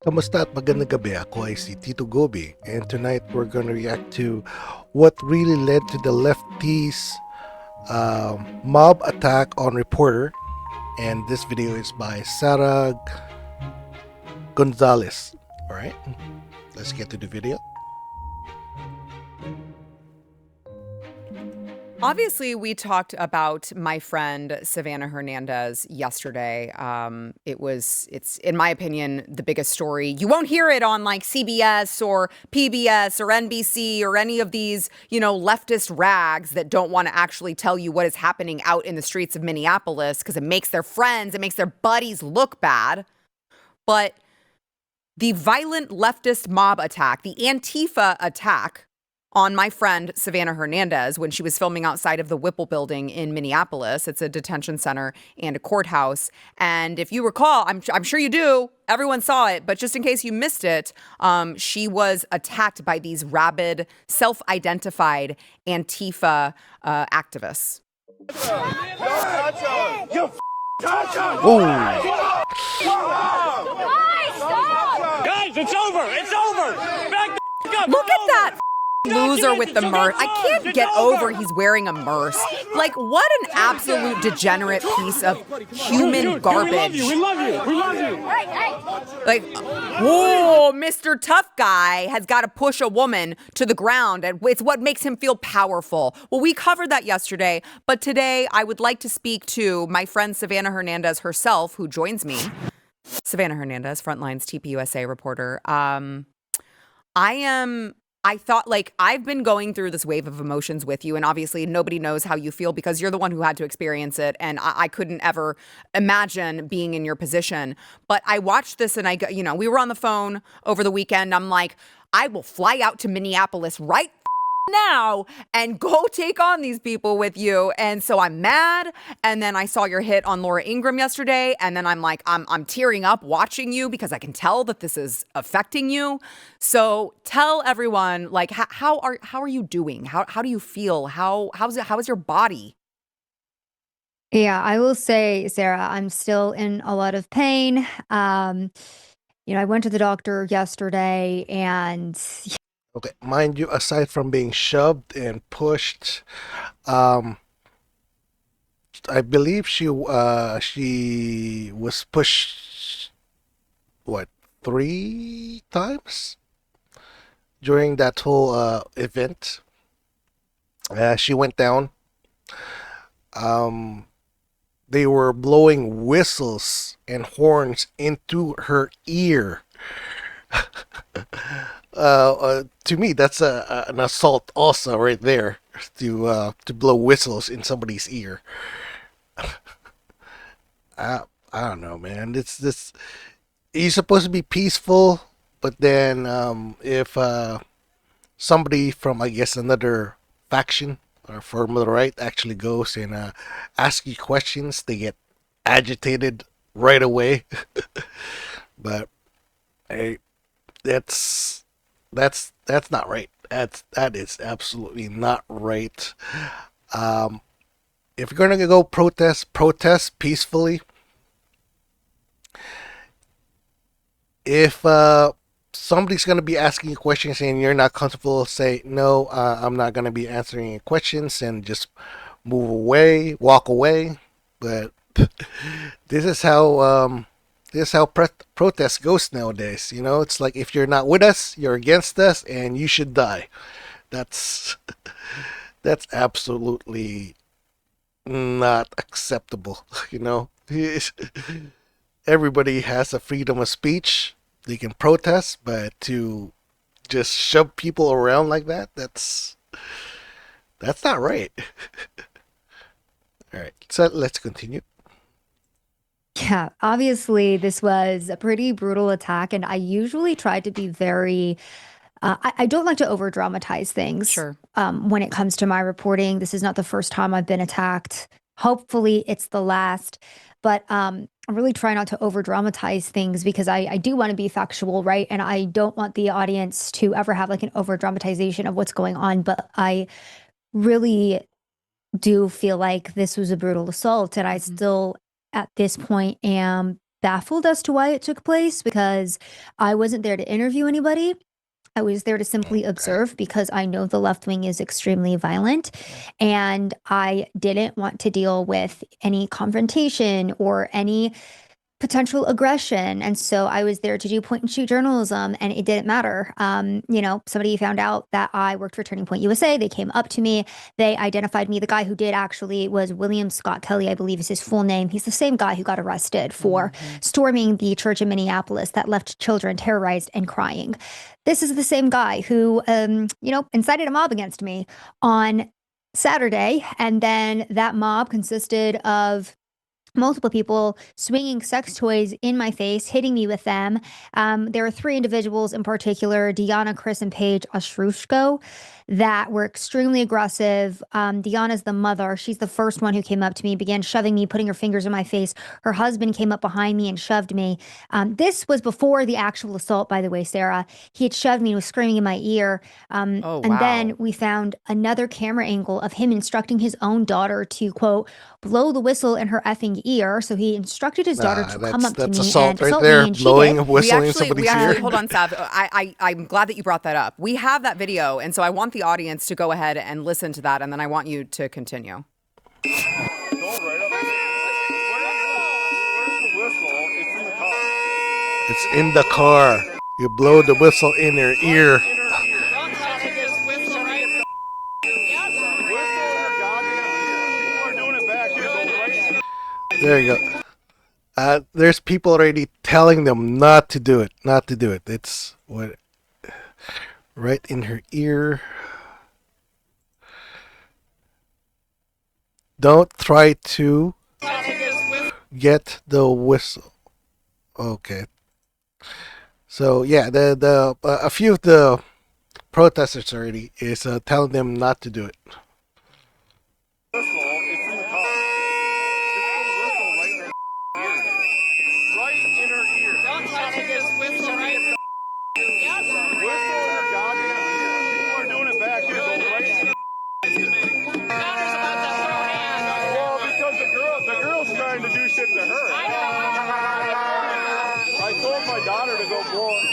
Kamusta at magandang gabi? Ako ay si Tito Goby, and tonight we're gonna react to what really led to the lefties' mob attack on reporter. And this video is by Sarah Gonzalez. Alright, let's get to the video. Obviously, we talked about my friend Savanah Hernandez yesterday. It's in my opinion the biggest story. You won't hear it on like CBS or PBS or NBC or any of these, leftist rags that don't want to actually tell you what is happening out in the streets of Minneapolis because it makes their friends, it makes their buddies look bad. But the violent leftist mob attack, the Antifa attack on my friend Savanah Hernandez when she was filming outside of the Whipple building in Minneapolis. It's a detention center and a courthouse. And if you recall, I'm sure you do, everyone saw it, but just in case you missed it, she was attacked by these rabid, self-identified Antifa activists. Guys, it's over! It's over! Back the up! Look at that loser with the merce. I can't get over he's wearing a merce. Like, what an absolute degenerate piece of human garbage. We love you! We love you! Like, whoa, Mr. Tough Guy has got to push a woman to the ground, and it's what makes him feel powerful. Well, we covered that yesterday, but today I would like to speak to my friend Savanah Hernandez herself, who joins me. Savanah Hernandez, Frontlines TPUSA reporter. I thought, like, I've been going through this wave of emotions with you, and obviously nobody knows how you feel because you're the one who had to experience it, and I couldn't ever imagine being in your position. But I watched this, and we were on the phone over the weekend. I'm like, I will fly out to Minneapolis right now and go take on these people with you. And so I'm mad. And then I saw your hit on Laura Ingraham yesterday. And then I'm like, I'm tearing up watching you because I can tell that this is affecting you. So tell everyone, like, how are you doing? How do you feel? How is your body? Yeah, I will say, Sarah, I'm still in a lot of pain. I went to the doctor yesterday and Okay, mind you, aside from being shoved and pushed, I believe she was pushed, what, 3 times during that whole event. She went down. They were blowing whistles and horns into her ear. To me, that's an assault also right there, to blow whistles in somebody's ear. I don't know, man. It's this. You're supposed to be peaceful, but then if somebody from, I guess, another faction or from the right actually goes and asks you questions, they get agitated right away. But hey, that's not right. That is absolutely not right. If you're gonna go protest peacefully. If somebody's gonna be asking you questions and you're not comfortable, say no. I'm not gonna be answering your questions, and just move away, walk away. But this is how. This is how protest goes nowadays. It's like, if you're not with us, you're against us, and you should die. That's absolutely not acceptable. Everybody has a freedom of speech. They can protest, but to just shove people around like that's not right. All right, so let's continue. yeah, obviously this was a pretty brutal attack, and I usually try to be very I don't like to over dramatize things. Sure. When it comes to my reporting. This is not the first time I've been attacked. Hopefully it's the last, but I really try not to over dramatize things because I do want to be factual, right? And I don't want the audience to ever have like an over dramatization of what's going on. But I really do feel like this was a brutal assault. And I still, at this point, am baffled as to why it took place because I wasn't there to interview anybody. I was there to simply observe because I know the left wing is extremely violent and I didn't want to deal with any confrontation or any potential aggression. And so I was there to do point and shoot journalism and it didn't matter. Somebody found out that I worked for Turning Point USA. They came up to me. They identified me. The guy who did actually was William Scott Kelly, I believe is his full name. He's the same guy who got arrested for storming the church in Minneapolis that left children terrorized and crying. This is the same guy who, incited a mob against me on Saturday. And then that mob consisted of multiple people swinging sex toys in my face, hitting me with them. There were three individuals in particular, Deanna, Chris, and Paige Ostrushko, that were extremely aggressive. Deanna's the mother. She's the first one who came up to me, began shoving me, putting her fingers in my face. Her husband came up behind me and shoved me. This was before the actual assault, by the way, Sarah. He had shoved me and was screaming in my ear. And then we found another camera angle of him instructing his own daughter to, quote, blow the whistle in her effing ear. So he instructed his daughter to come up to me assault and right assault there, me, and blowing a she whistle in somebody's ear. Hold on, Sav. I'm glad that you brought that up. We have that video, and so I want the audience to go ahead and listen to that, and then I want you to continue. It's in the car. You blow the whistle in her ear. There you go. There's people already telling them not to do it. Not to do it. It's what right in her ear. Don't try to get the whistle. Okay. So yeah, the a few of the protesters already is telling them not to do it. To her. I told my daughter to go blow it.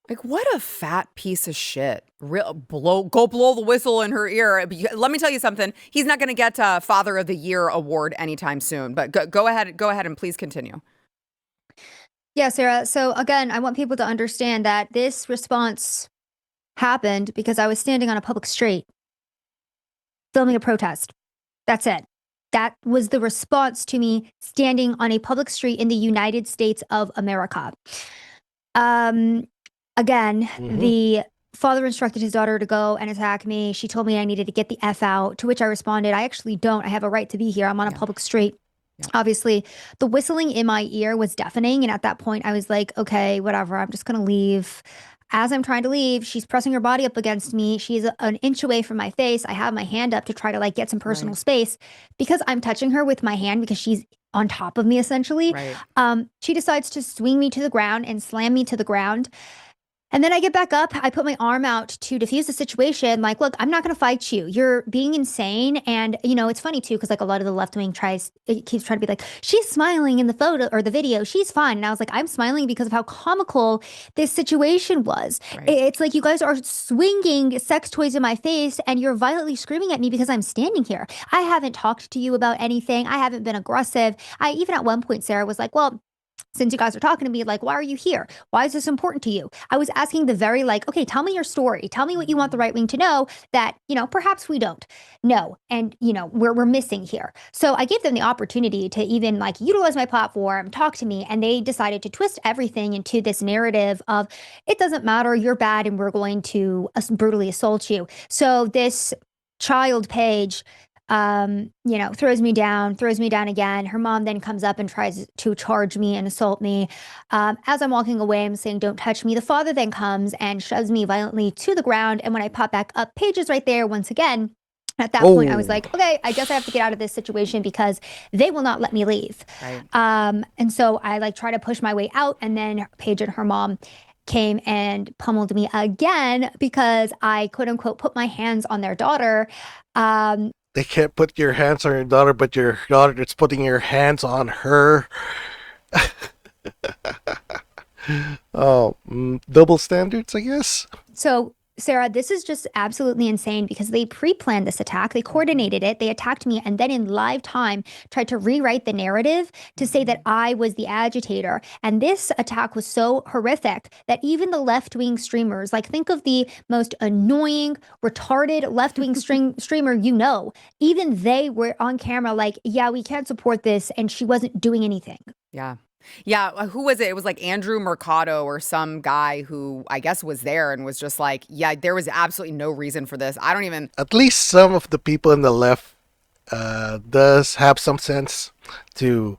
Like, what a fat piece of shit. Go blow the whistle in her ear. Let me tell you something. He's not going to get a Father of the Year award anytime soon. But go ahead and please continue. Yeah, Sarah. So again, I want people to understand that this response happened because I was standing on a public street filming a protest. That's it. That was the response to me standing on a public street in the United States of America. Again, the father instructed his daughter to go and attack me. She told me I needed to get the F out, to which I responded, I actually don't. I have a right to be here. I'm on a public street. Yeah. Obviously, the whistling in my ear was deafening. And at that point, I was like, okay, whatever. I'm just going to leave. As I'm trying to leave, she's pressing her body up against me. She's an inch away from my face. I have my hand up to try to get some personal space because I'm touching her with my hand because she's on top of me essentially. Right. She decides to swing me to the ground and slam me to the ground. And then I get back up. I put my arm out to diffuse the situation. Like, look, I'm not going to fight you. You're being insane. And, it's funny, too, because a lot of the left wing keeps trying to be like, she's smiling in the photo or the video. She's fine. And I was like, I'm smiling because of how comical this situation was. Right. It's like you guys are swinging sex toys in my face and you're violently screaming at me because I'm standing here. I haven't talked to you about anything. I haven't been aggressive. Even at one point, Sarah was like, well, since you guys are talking to me, why are you here? Why is this important to you? I was asking the very okay, tell me your story. Tell me what you want the right wing to know that, perhaps we don't know. And, we're missing here. So I gave them the opportunity to even utilize my platform, talk to me. And they decided to twist everything into this narrative of it doesn't matter, you're bad, and we're going to brutally assault you. So this child Paige throws me down again. Her mom then comes up and tries to charge me and assault me. As I'm walking away, I'm saying, don't touch me. The father then comes and shoves me violently to the ground. And when I pop back up, Paige is right there once again. At that point, I was Oh, like, okay, I guess I have to get out of this situation because they will not let me leave. Right. And so I like try to push my way out, and then Paige and her mom came and pummeled me again because I quote unquote put my hands on their daughter. Um, they can't put your hands on your daughter, but your daughter is putting your hands on her. Oh, double standards, I guess. So, Sarah, this is just absolutely insane because they pre planned this attack. They coordinated it. They attacked me and then in live time tried to rewrite the narrative to say that I was the agitator. And this attack was so horrific that even the left wing streamers, like think of the most annoying, retarded left wing streamer you know, even they were on camera like, yeah, we can't support this. And she wasn't doing anything. Yeah. Yeah, who was it? It was like Andrew Mercado or some guy who I guess was there and was just like, yeah, there was absolutely no reason for this. I don't even. At least some of the people in the left does have some sense to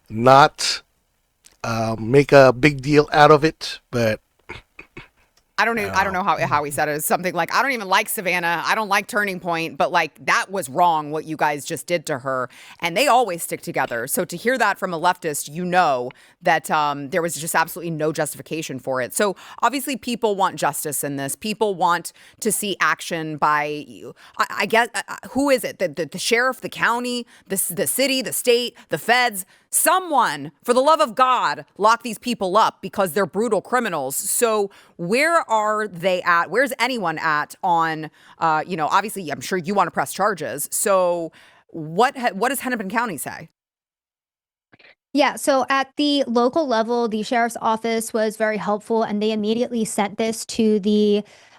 not make a big deal out of it, but I don't know how he said it. It's something like, I don't even like Savanah. I don't like Turning Point, but like that was wrong what you guys just did to her. And they always stick together. So to hear that from a leftist, you know that there was just absolutely no justification for it. So obviously people want justice in this. People want to see action by, I guess, who is it? The sheriff, the county, the city, the state, the feds. Someone, for the love of God, lock these people up because they're brutal criminals. So where are they at? Where's anyone at on, obviously, I'm sure you want to press charges. So what does Hennepin County say? Yeah, so at the local level, the sheriff's office was very helpful, and they immediately sent this to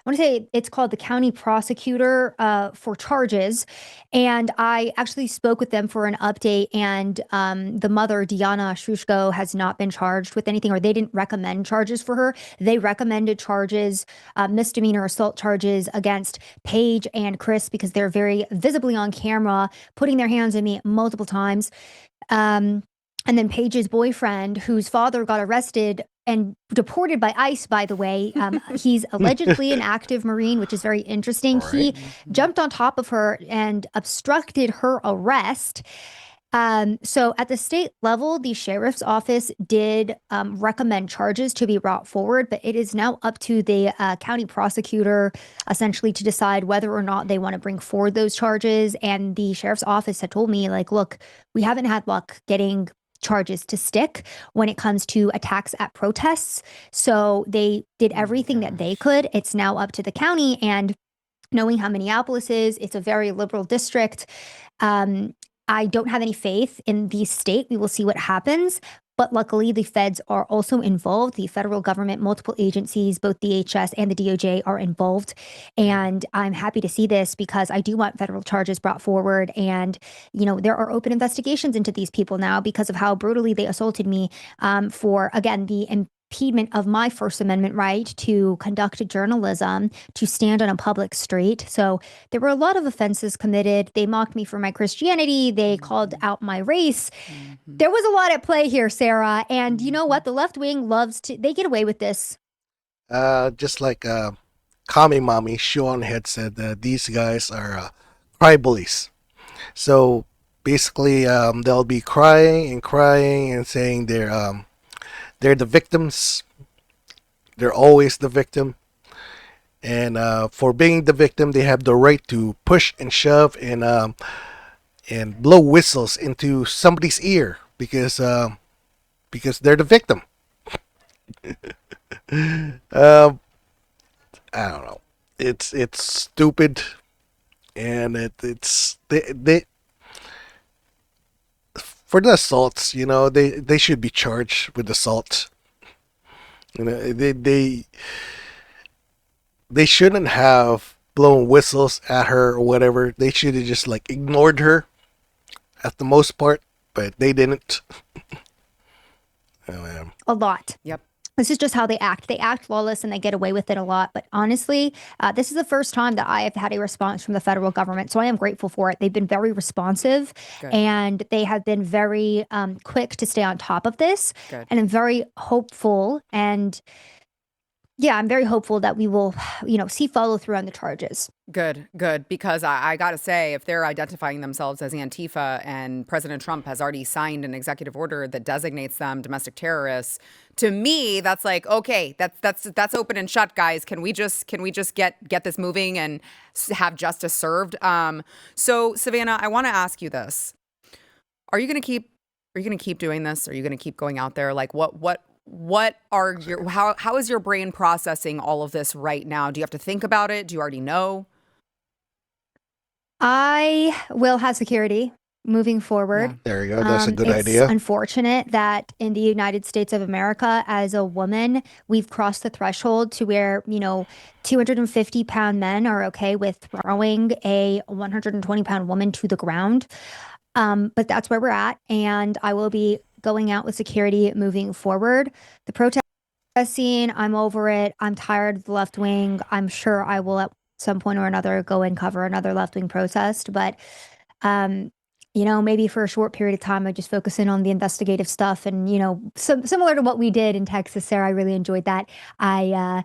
I want to say it's called the county prosecutor for charges. And I actually spoke with them for an update, and the mother, Diana Shrushko, has not been charged with anything, or they didn't recommend charges for her. They recommended charges, misdemeanor assault charges against Paige and Chris because they're very visibly on camera, putting their hands on me multiple times. Um, and then Paige's boyfriend, whose father got arrested and deported by ICE, by the way, he's allegedly an active Marine, which is very interesting. He jumped on top of her and obstructed her arrest. So at the state level, the sheriff's office did recommend charges to be brought forward, but it is now up to the county prosecutor essentially to decide whether or not they want to bring forward those charges. And the sheriff's office had told me, like, look, we haven't had luck getting charges to stick when it comes to attacks at protests. So they did everything that they could. It's now up to the county, and knowing how Minneapolis is, it's a very liberal district. I don't have any faith in the state. We will see what happens. But luckily, the feds are also involved. The federal government, multiple agencies, both DHS and the DOJ are involved. And I'm happy to see this because I do want federal charges brought forward. And, there are open investigations into these people now because of how brutally they assaulted me for, again, the impediment of my First Amendment right to conduct journalism, to stand on a public street. So there were a lot of offenses committed. They mocked me for my Christianity. They called out my race. There was a lot at play here, Sarah. And you know what? The left wing they get away with this. Just like Kami Mommy Sean had said, these guys are cry bullies. So basically, they'll be crying and crying and saying they're the victims. They're always the victim. And for being the victim, they have the right to push and shove and blow whistles into somebody's ear because they're the victim. um, I don't know. It's stupid, and it's they for the assaults. They should be charged with assault. They shouldn't have blown whistles at her or whatever. They should have just like ignored her at the most part, but they didn't. Oh, man. A lot. Yep. This is just how they act. They act lawless and they get away with it a lot. But honestly, this is the first time that I have had a response from the federal government. So I am grateful for it. They've been very responsive. Good. And they have been very quick to stay on top of this. Good. And I'm very hopeful and yeah, I'm very hopeful that we will, see follow through on the charges. Good, good. Because I got to say, if they're identifying themselves as Antifa and President Trump has already signed an executive order that designates them domestic terrorists, to me, that's like, okay, that's open and shut, guys. Can we just get this moving and have justice served? So Savanah, I want to ask you this: Are you going to keep? Are you going to keep doing this? Are you going to keep going out there? Like, what are your how is your brain processing all of this right now? Do you have to think about it? Do you already know? I will have security moving Yeah. forward. There you go. That's a good It's idea. unfortunate that in the United States of America, as a woman, we've crossed the threshold to where, 250-pound men are okay with throwing a 120-pound woman to the ground. But that's where we're at. And I will be going out with security moving forward. The protest scene, I'm over it. I'm tired of the left wing. I'm sure I will at some point or another go and cover another left wing protest. But um, maybe for a short period of time, I just focus in on the investigative stuff, and similar to what we did in Texas. Sarah, I really enjoyed that. I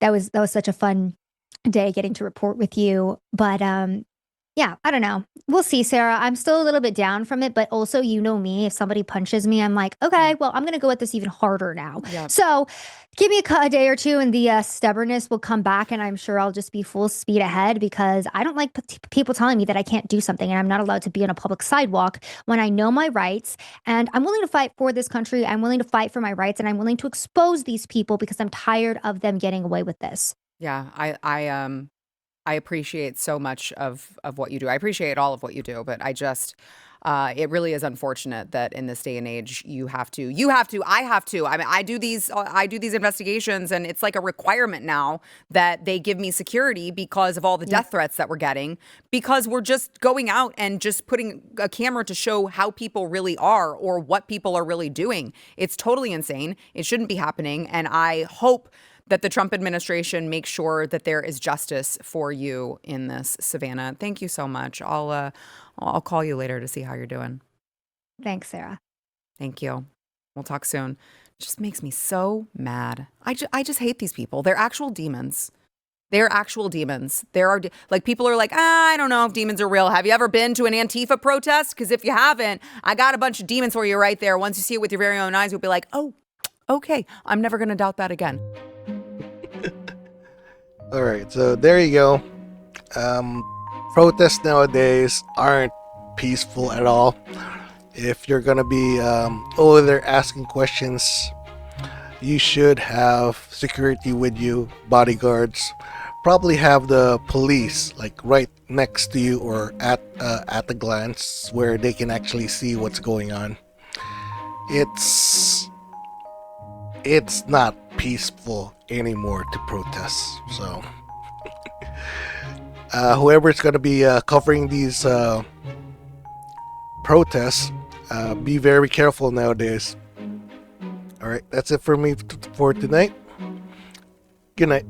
that was such a fun day getting to report with you. But yeah, I don't know. We'll see, Sarah. I'm still a little bit down from it, but also, me, if somebody punches me, I'm like, okay, well, I'm going to go at this even harder now. Yeah. So give me a day or two and the stubbornness will come back, and I'm sure I'll just be full speed ahead because I don't like people telling me that I can't do something and I'm not allowed to be on a public sidewalk when I know my rights, and I'm willing to fight for this country. I'm willing to fight for my rights, and I'm willing to expose these people because I'm tired of them getting away with this. Yeah, I appreciate so much of what you do. I appreciate all of what you do, but it really is unfortunate that in this day and age I have to. I mean, I do these investigations, and it's like a requirement now that they give me security because of all the death threats that we're getting, because we're just going out and just putting a camera to show how people really are or what people are really doing. It's totally insane. It shouldn't be happening, and I hope that the Trump administration makes sure that there is justice for you in this, Savanah. Thank you so much. I'll call you later to see how you're doing. Thanks, Sarah. Thank you. We'll talk soon. It just makes me so mad. I just hate these people. They're actual demons. They're actual demons. Like, people are like, I don't know if demons are real. Have you ever been to an Antifa protest? Because if you haven't, I got a bunch of demons for you right there. Once you see it with your very own eyes, you'll be like, oh, okay. I'm never going to doubt that again. All right, so there you go. Protests nowadays aren't peaceful at all. If you're gonna be over there asking questions, you should have security with you, bodyguards. Probably have the police like right next to you or at the glance where they can actually see what's going on. It's not peaceful anymore to protest. So whoever's going to be covering these protests, be very careful nowadays. All right, that's it for me for tonight. Good night.